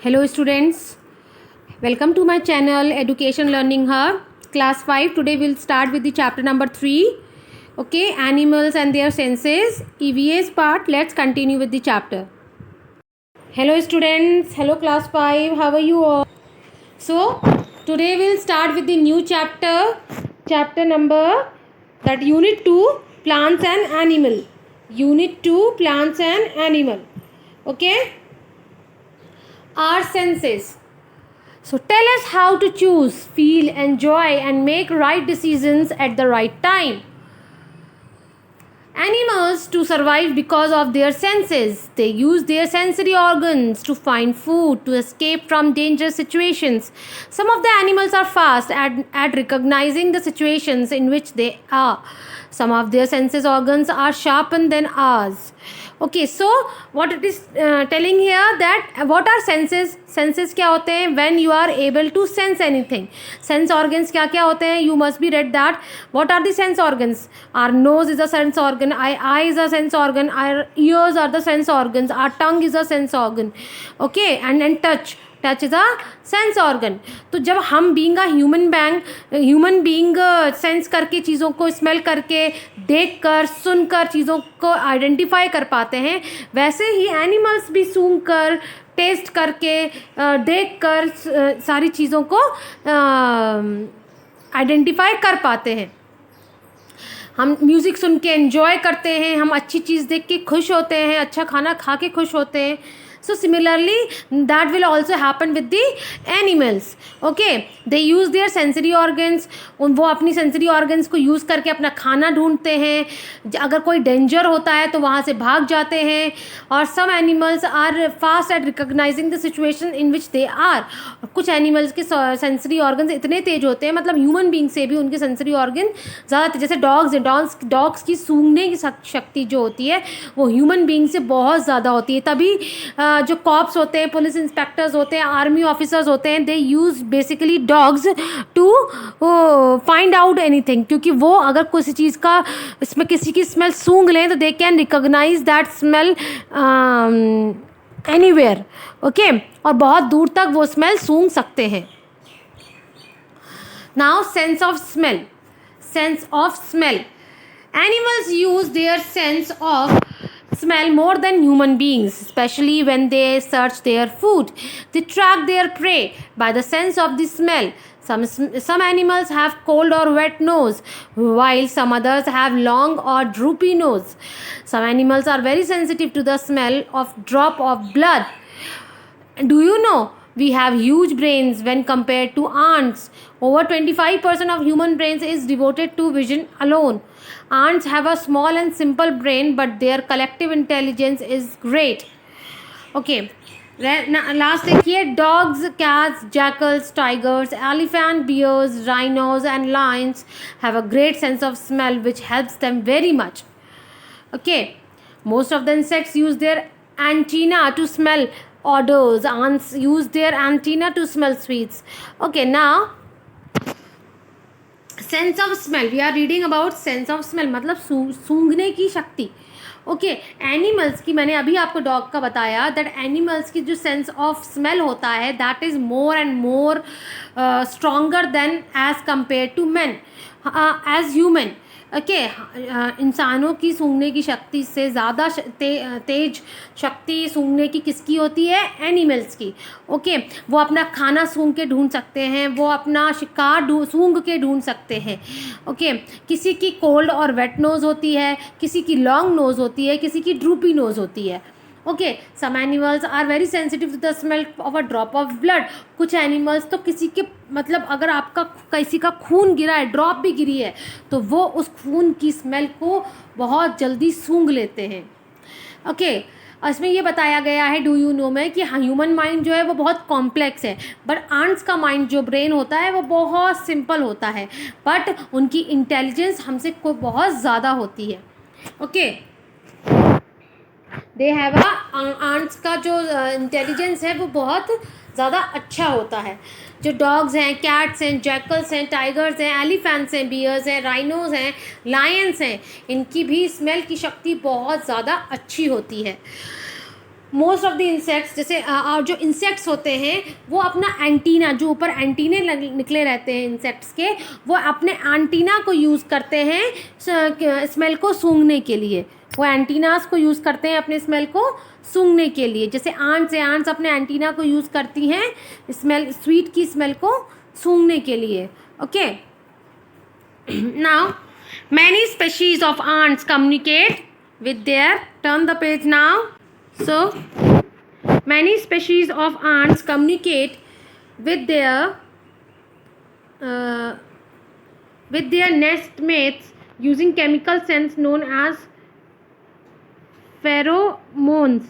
Hello students, welcome to my channel Education Learning Hub class 5. Today we'll start with the chapter number 3. Okay, animals and their senses. EVS part. Let's continue with the chapter. Hello students, hello class 5. How are you all? So today we'll start with the new chapter number that unit 2, plants and animal. Unit 2, plants and animal. Okay, our senses. So tell us how to choose, feel, enjoy and make right decisions at the right time. Animals to survive because of their senses. They use their sensory organs to find food, to escape from dangerous situations. Some of the animals are fast at recognizing the situations in which they are. Some of their senses organs are sharpened than ours. Okay, so what it is telling here that what are senses? Senses क्या होते हैं? When you are able to sense anything. Sense organs क्या क्या होते हैं? You must be read that. What are the sense organs? Our nose is a sense organ. Our eye is a sense organ. Our ears are the sense organs. Our tongue is a sense organ. Okay, and then touch. Touch is a sense organ. तो जब हम being a human being sense करके चीज़ों को smell करके देख कर सुन कर चीज़ों को आइडेंटिफाई कर पाते हैं, वैसे ही एनिमल्स भी सूंघ कर टेस्ट करके देख कर सारी चीज़ों को आइडेंटिफाई कर पाते हैं. हम म्यूज़िक सुन के एंजॉय करते हैं, हम अच्छी चीज़ देख के खुश होते हैं, अच्छा खाना खा के खुश होते हैं. So similarly that will also happen with the animals. Okay, they use their sensory organs. वो अपनी sensory organs को use करके अपना खाना ढूंढते हैं. अगर कोई danger होता है तो वहाँ से भाग जाते हैं. और some animals are fast at recognizing the situation in which they are. कुछ animals के sensory organs इतने तेज होते हैं, मतलब human being से भी उनके sensory organ ज़्यादा, जैसे dogs हैं. dogs की सूंघने की शक्ति जो होती है वो human being से बहुत ज़्यादा होती है. तभी जो कॉप्स होते हैं, पुलिस इंस्पेक्टर्स होते हैं, आर्मी ऑफिसर्स होते हैं, they use basically dogs to find out anything. क्योंकि वो अगर किसी चीज़ का इसमें किसी की स्मेल सूंघ लें तो they can recognise that smell anywhere. Okay, और बहुत दूर तक वो स्मेल सूंघ सकते हैं. Now sense of smell. Sense of smell. Animals use their sense of smell more than human beings, especially when they search their food. They track their prey by the sense of the smell. Some animals have cold or wet nose, while some others have long or droopy nose. Some animals are very sensitive to the smell of drop of blood. Do you know? We have huge brains when compared to ants. Over 25% of human brains is devoted to vision alone. Ants have a small and simple brain, but their collective intelligence is great. Okay. Last देखिए, dogs, cats, jackals, tigers, elephant, bears, rhinos and lions have a great sense of smell which helps them very much. Okay. Most of the insects use their antenna to smell odors. Ants use their antenna to smell sweets. Okay, now sense of smell. We are reading about sense of smell, मतलब सूंघने की शक्ति. Okay, animals की मैंने अभी आपको dog का बताया दैट एनिमल्स की जो सेंस ऑफ स्मेल होता है that is more and more stronger than as compare to man as human. Okay, इंसानों की सूंघने की शक्ति से ज़्यादा तेज शक्ति सूंघने की किसकी होती है? एनिमल्स की. ओके, वो अपना खाना सूंघ के ढूंढ सकते हैं, वो अपना शिकार सूंघ के ढूंढ सकते हैं. ओके, किसी की कोल्ड और वेट नोज़ होती है, किसी की लॉन्ग नोज़ होती है, किसी की ड्रूपी नोज़ होती है. Okay, some animals are very sensitive to the smell of a drop of blood. कुछ एनिमल्स तो किसी के मतलब अगर आपका किसी का खून गिरा है, ड्रॉप भी गिरी है, तो वो उस खून की स्मेल को बहुत जल्दी सूंघ लेते हैं. ओके, इसमें ये बताया गया है डू यू नो में कि ह्यूमन माइंड जो है वो बहुत कॉम्प्लेक्स है, बट आंट्स का माइंड जो ब्रेन होता है वो बहुत सिंपल होता है, बट उनकी इंटेलिजेंस हमसे कोई बहुत ज़्यादा होती है. ओके, दे हैव आंट्स का जो इंटेलिजेंस है वो बहुत ज़्यादा अच्छा होता है. जो डॉग्स हैं, कैट्स हैं, जैकल्स हैं, टाइगर्स हैं, एलिफेंट्स हैं, बियर्स हैं, राइनोज हैं, लायंस हैं, इनकी भी स्मेल की शक्ति बहुत ज़्यादा अच्छी होती है. मोस्ट ऑफ द इंसेक्ट्स, जैसे और जो इंसेक्ट्स होते हैं वो अपना एंटीना, जो ऊपर एंटीने निकले रहते हैं इंसेक्ट्स के, वो अपने एंटीना को यूज़ करते हैं स्मेल को सूंघने के लिए। वो एंटीनास को यूज़ करते हैं अपने स्मेल को सूंघने के लिए। जैसे आंट्स है, आंट्स अपने एंटीना को यूज़ करती हैं स्मेल, स्वीट की स्मेल को सूंघने के लिए। Okay, now many species of ants communicate with their, turn the page now. So many species of ants communicate with their nest mates using chemical sense known as pheromones.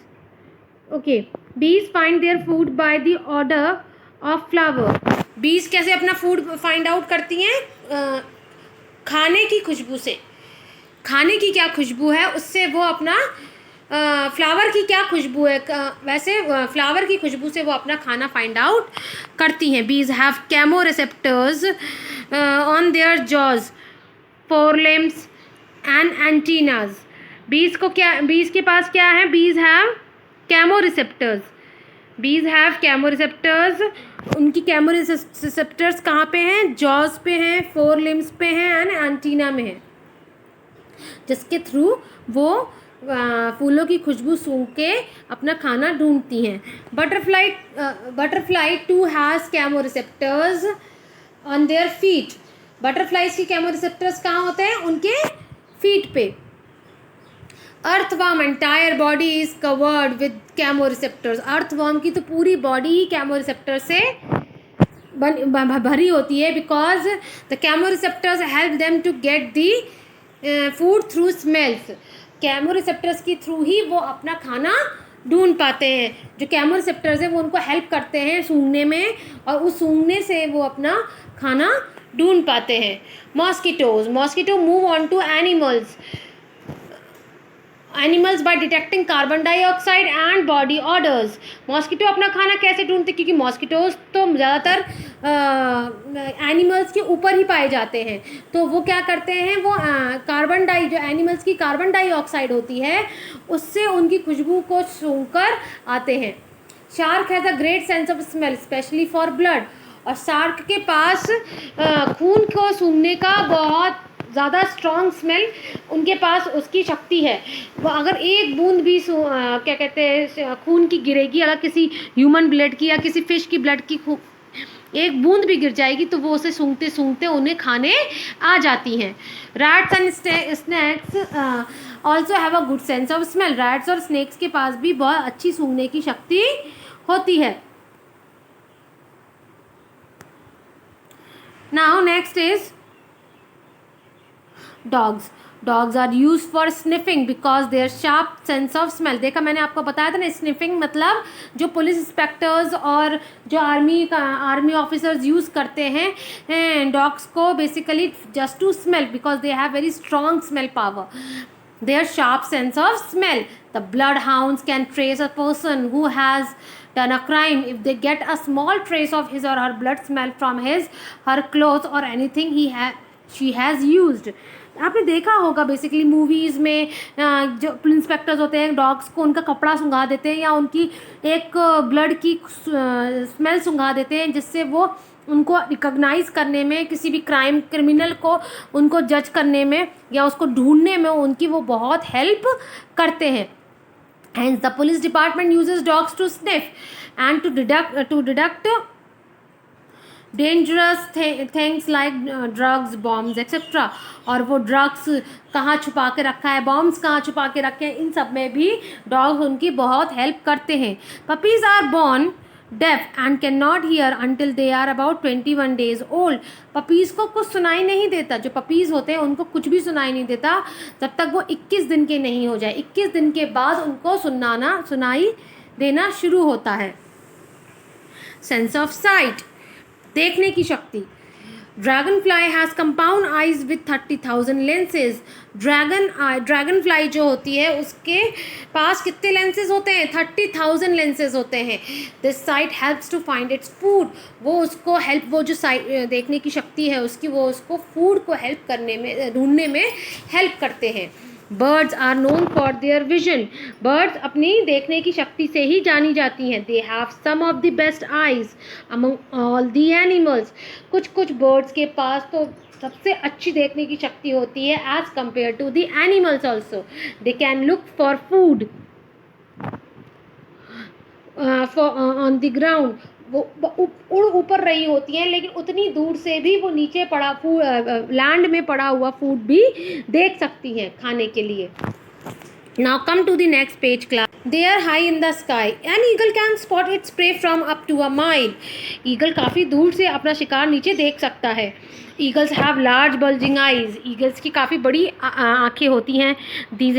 Okay, bees find their food by the odor of flower. bees कैसे अपना food find out करती हैं? खाने की खुशबू से। खाने की क्या खुशबू है उससे वो अपना फ्लावर की क्या खुशबू है, वैसे फ्लावर की खुशबू से वो अपना खाना फाइंड आउट करती हैं। Bees have chemoreceptors on their jaws, forelimbs and antennae. Bees को क्या, बीज के पास क्या है? Bees have chemoreceptors. Bees have chemoreceptors. उनकी कैमो रिसेप्टर्स कहाँ पे हैं? जॉज पे हैं, फोरलिम्स पे हैं एंड एंटीना में है, जिसके थ्रू वो फूलों की खुशबू सूंघ के अपना खाना ढूंढती हैं। Butterfly too has chemoreceptors on their feet. Butterflies की कैमो रिसेप्टर्स कहाँ होते हैं? उनके फीट पे। Earthworm entire body is covered with chemoreceptors. Earthworm की तो पूरी बॉडी ही कैमो रिसेप्टर से भरी होती है, because the chemoreceptors help them to get the food through smells. Chemoreceptors की थ्रू ही वो अपना खाना ढूंढ पाते हैं। जो कैमो रिसेप्टर्स हैं वो उनको हेल्प करते हैं सूंघने में, और उस सूंघने से वो अपना खाना ढूंढ पाते हैं। Mosquitoes, mosquito move on to animals by detecting carbon dioxide and body odours. Mosquito अपना खाना कैसे ढूंढते? क्योंकि मॉस्किटोज तो ज़्यादातर एनिमल्स के ऊपर ही पाए जाते हैं, तो वो क्या करते हैं? वो जो एनिमल्स की कार्बन डाइऑक्साइड होती है उससे उनकी खुशबू को सूंघकर आते हैं। Shark has a great sense of smell specially for blood. और शार्क के पास खून को सूंघने का बहुत ज़्यादा स्ट्रॉन्ग स्मेल उनके पास उसकी शक्ति है। वो अगर एक बूंद भी क्या कहते हैं खून की गिरेगी, अगर किसी ह्यूमन ब्लड की या किसी फिश की ब्लड की एक बूंद भी गिर जाएगी तो वो उसे सूंघते सूंघते उन्हें खाने आ जाती हैं। Rats and snacks also have a good sense of smell. Rats और स्नेक्स के पास भी बहुत अच्छी सूंघने की शक्ति होती है। Now next is dogs. Dogs are use for sniffing because their sharp sense of smell. देखा मैंने आपको बताया था ना, स्निफिंग मतलब जो पुलिस इंस्पेक्टर्स और जो आर्मी ऑफिसर्स यूज़ करते हैं डॉग्स को basically just to smell, because they have very strong smell power, their sharp sense of smell. The bloodhounds can trace a person who has done a crime if they get a small trace of his or her blood smell from her clothes or anything she has used. आपने देखा होगा basically movies में जो police inspectors होते हैं dogs को उनका कपड़ा सूंघा देते हैं या उनकी एक ब्लड की स्मेल सूंघा देते हैं, जिससे वो उनको रिकॉग्नाइज करने में, किसी भी क्रिमिनल को उनको जज करने में या उसको ढूंढने में उनकी वो बहुत हेल्प करते हैं। Hence the police department uses dogs to sniff and to detect dangerous things like drugs, bombs etcetera. और वो ड्रग्स कहाँ छुपा के रखा है, बॉम्ब्स कहाँ छुपा के रखे हैं, इन सब में भी डॉग्स उनकी बहुत हेल्प करते हैं। Puppies are born deaf and can not hear until they are about 21 days old. Puppies को कुछ सुनाई नहीं देता, जो पपीज़ होते हैं उनको कुछ भी सुनाई नहीं देता जब तक वो 21 दिन के नहीं हो जाए। 21 दिन के बाद उनको सुनाई देना शुरू होता है। सेंस ऑफ साइट, देखने की शक्ति। Dragon fly has compound eyes with 30,000 lenses. Dragon fly जो होती है उसके पास कितने लेंसेज होते हैं? 30,000 लेंसेज होते हैं। This site helps to find its food. वो उसको हेल्प, वो जो साइट देखने की शक्ति है उसकी, वो उसको फूड को हेल्प करने में, ढूंढने में हेल्प करते हैं। Birds are known for their vision, birds अपनी देखने की शक्ति से ही जानी जाती हैं. They have some of the best eyes among all the animals, कुछ कुछ बर्ड्स के पास तो सबसे अच्छी देखने की शक्ति होती है as compare to the animals also. They can look for food on the ground, वो उड़ ऊपर रही होती हैं लेकिन उतनी दूर से भी वो नीचे पड़ा लैंड में पड़ा हुआ फूड भी देख सकती हैं खाने के लिए. Now come to the next page class. They are high in the sky. An eagle can spot its prey from up to a mile. Eagle काफ़ी दूर से अपना शिकार नीचे देख सकता है. Eagles have large bulging eyes. Eagles की काफ़ी बड़ी आँखें होती हैं. These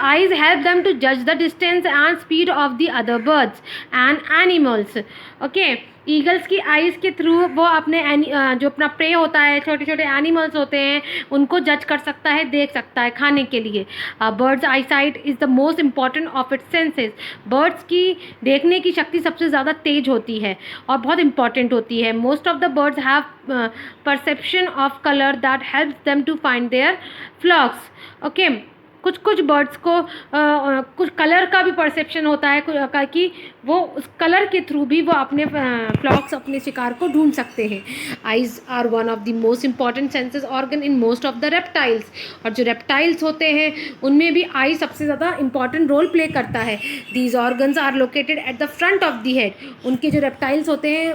eyes help them to judge the distance and speed of the other birds and animals. Okay. Eagles की आइज़ के थ्रू वो अपने जो अपना प्रे होता है, छोटे छोटे एनिमल्स होते हैं, उनको जज कर सकता है, देख सकता है खाने के लिए. Birds I site is the most important of its senses. Birds की देखने की शक्ति सबसे ज़्यादा तेज होती है और बहुत इंपॉर्टेंट होती है. Most of the birds have perception of colour that helps them to find their flocks. Okay. कुछ कुछ बर्ड्स को कुछ कलर का भी परसेप्शन होता है कि वो उस कलर के थ्रू भी वो अपने फ्लॉक्स, अपने शिकार को ढूंढ सकते हैं. Eyes are one of the most important senses organ in most of the reptiles. और जो रेप्टाइल्स होते हैं उनमें भी आई सबसे ज़्यादा इंपॉर्टेंट रोल प्ले करता है. These organs are located at the front of the head. उनके जो रेप्टाइल्स होते हैं,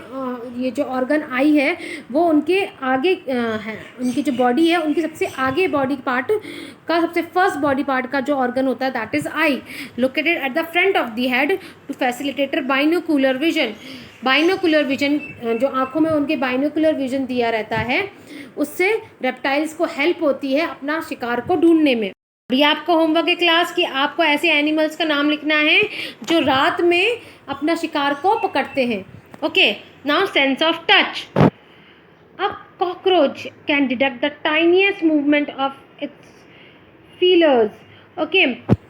ये जो ऑर्गन आई है वो उनके आगे है. उनकी जो बॉडी है उनकी सबसे आगे बॉडी पार्ट का सबसे फर्स्ट बॉडी पार्ट का जो ऑर्गन होता है that is eye, located at the front of the head to facilitate binocular vision. Binocular vision, जो आंखों में उनके बाइनोकुलर विजन दिया रहता है, उससे रेप्टाइल्स को हेल्प होती है अपना शिकार को ढूंढने में. अभी आपका होमवर्क है क्लास कि आपको ऐसे एनिमल्स का नाम लिखना है जो रात में अपना शिकार को पकड़ते हैं. Okay. Now sense of touch. A cockroach can detect the tiniest movement of its feelers. Okay.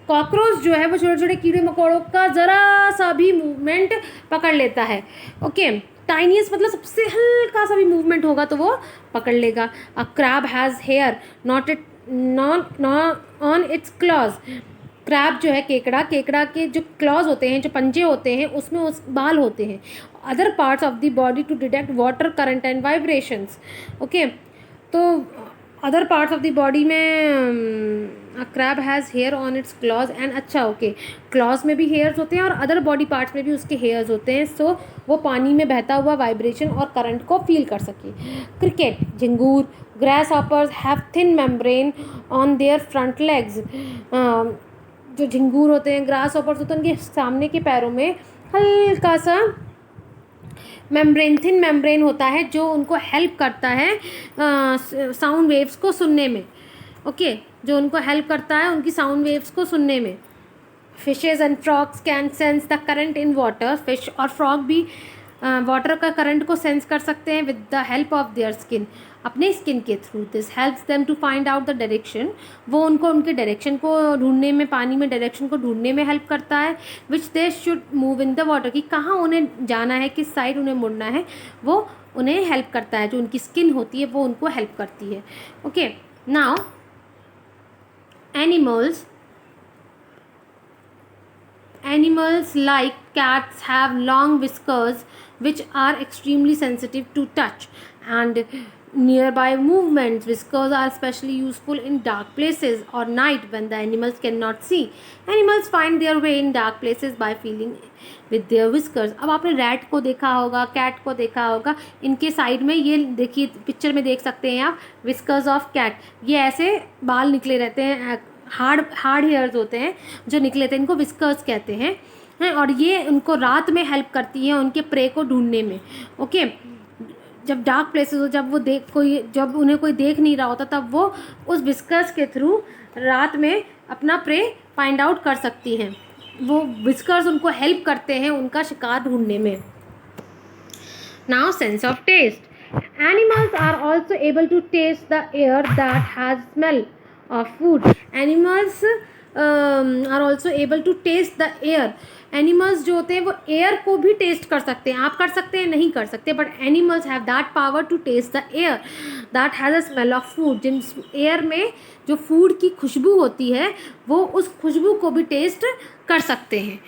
Cockroach जो है वो छोटे छोटे कीड़े मकोड़ों का ज़रा सा भी मूवमेंट पकड़ लेता है. ओके. टाइनीस्ट मतलब सबसे हल्का सा भी मूवमेंट होगा तो वो पकड़ लेगा. A crab has hair not on its claws. Crab जो है केकड़ा के जो क्लॉज होते हैं, जो पंजे होते हैं, उसमें उस बाल होते हैं. Other parts of the body to detect water current and vibrations. Okay. तो other parts of the body में crab has hair on its claws and. अच्छा. ओके. क्लॉज में भी हेयर्स होते हैं और अदर बॉडी पार्ट्स में भी उसके हेयर्स होते हैं, सो वो पानी में बहता हुआ वाइब्रेशन और करंट को फील कर सके. क्रिकेट, झिंगूर, grass hoppers have thin membrane on their front legs. जो झिंगूर होते हैं, ग्रास हॉपर्स होते हैं, उनके सामने के पैरों में हल्का सा थिन मेम्ब्रेन होता है जो उनको हेल्प करता है साउंड वेव्स को सुनने में. ओके. जो उनको हेल्प करता है उनकी साउंड वेव्स को सुनने में. Fishes and frogs can sense the current in water. Fish और फ्रॉग भी वाटर का करंट को सेंस कर सकते हैं with the help of their skin, अपने स्किन के through. This helps them to find out the direction. वो उनको उनके डायरेक्शन को ढूंढने में, पानी में डायरेक्शन को ढूंढने में हेल्प करता है. Which they should move in the water, कि कहाँ उन्हें जाना है, किस साइड उन्हें मुड़ना है, वो उन्हें हेल्प करता है. जो उनकी स्किन होती है वो उनको हेल्प करती है. Okay. Now Animals like cats have long whiskers which are extremely sensitive to touch and nearby movements. Whiskers are especially useful in dark places or night when the animals cannot see. Animals find their way in dark places by feeling with their whiskers. अब आपने rat को देखा होगा, cat को देखा होगा, इनके side में ये देखिए पिक्चर में देख सकते हैं आप, whiskers of cat. ये ऐसे बाल निकले रहते हैं, हार्ड हेयर्स होते हैं जो निकले थे, इनको विस्कर्स कहते हैं. और ये उनको रात में हेल्प करती है उनके प्रे को ढूंढने में. ओके. जब डार्क प्लेसेस हो, जब उन्हें कोई देख नहीं रहा होता, तब वो उस विस्कर्स के थ्रू रात में अपना प्रे फाइंड आउट कर सकती हैं. वो विस्कर्स उनको हेल्प करते हैं उनका शिकार ढूंढने में. Now sense of taste. Animals are also able to taste the air that has smell of food. Animals are also able to taste the air. Animals जो होते हैं वो एयर को भी टेस्ट कर सकते हैं, आप कर सकते हैं नहीं कर सकते, but animals have that power to taste the air that has a smell of food. जिन एयर में जो फूड की खुशबू होती है वो उस खुशबू को भी टेस्ट कर सकते हैं।